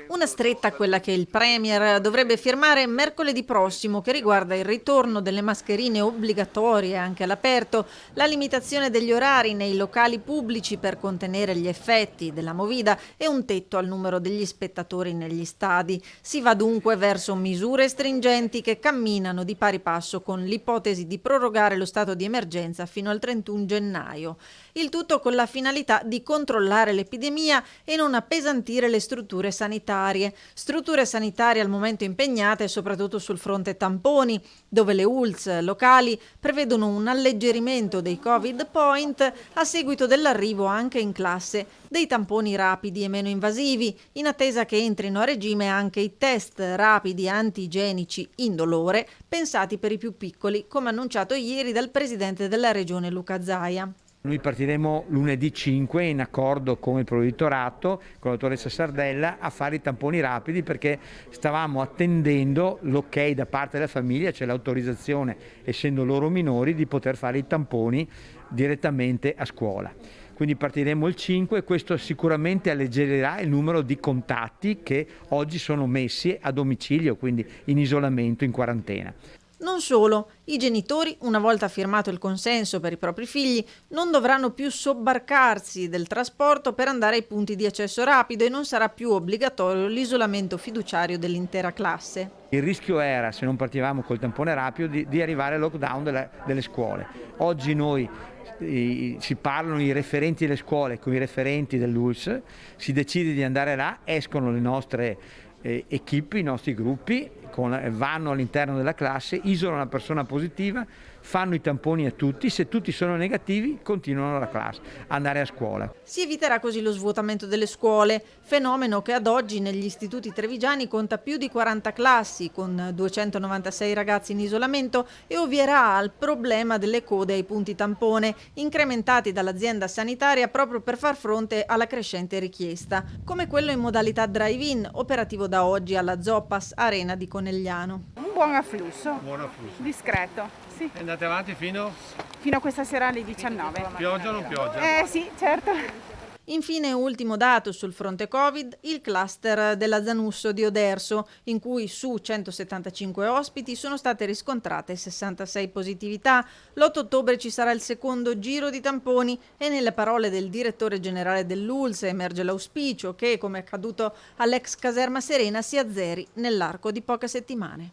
Una stretta, quella che il Premier dovrebbe firmare mercoledì prossimo, che riguarda il ritorno delle mascherine obbligatorie anche all'aperto, la limitazione degli orari nei locali pubblici per contenere gli effetti della Movida e un tetto al numero degli spettatori negli stadi. Si va dunque verso misure stringenti che camminano di pari passo con l'ipotesi di prorogare lo stato di emergenza fino al 31 gennaio. Il tutto con la finalità di controllare l'epidemia e non appesantire le strutture sanitarie. Strutture sanitarie al momento impegnate soprattutto sul fronte tamponi, dove le ULSS locali prevedono un alleggerimento dei Covid point a seguito dell'arrivo anche in classe dei tamponi rapidi e meno invasivi, in attesa che entrino a regime anche i test rapidi antigenici indolore pensati per i più piccoli, come annunciato ieri dal presidente della regione Luca Zaia. Noi partiremo lunedì 5 in accordo con il provveditorato, con la dottoressa Sardella, a fare i tamponi rapidi perché stavamo attendendo l'ok da parte della famiglia, cioè l'autorizzazione, essendo loro minori, di poter fare i tamponi direttamente a scuola. Quindi partiremo il 5 e questo sicuramente alleggerirà il numero di contatti che oggi sono messi a domicilio, quindi in isolamento, in quarantena. Non solo, i genitori, una volta firmato il consenso per i propri figli, non dovranno più sobbarcarsi del trasporto per andare ai punti di accesso rapido e non sarà più obbligatorio l'isolamento fiduciario dell'intera classe. Il rischio era, se non partivamo col tampone rapido, di arrivare al lockdown delle scuole. Oggi noi si parlano i referenti delle scuole con i referenti dell'ULSS, si decide di andare là, escono le nostre equipe, i nostri gruppi, vanno all'interno della classe, isolano la persona positiva, fanno i tamponi a tutti, se tutti sono negativi continuano la classe, andare a scuola. Si eviterà così lo svuotamento delle scuole, fenomeno che ad oggi negli istituti trevigiani conta più di 40 classi, con 296 ragazzi in isolamento, e ovvierà al problema delle code ai punti tampone, incrementati dall'azienda sanitaria proprio per far fronte alla crescente richiesta, come quello in modalità drive-in, operativo da oggi alla Zoppas Arena di Conegliano. Un buon afflusso, discreto, sì. E andate avanti fino Fino a questa sera alle 19. pioggia o non pioggia? Sì, certo. Infine, ultimo dato sul fronte Covid, il cluster della Zanusso di Oderso, in cui su 175 ospiti sono state riscontrate 66 positività. L'8 ottobre ci sarà il secondo giro di tamponi e nelle parole del direttore generale dell'ULSS emerge l'auspicio che, come accaduto all'ex caserma Serena, si azzeri nell'arco di poche settimane.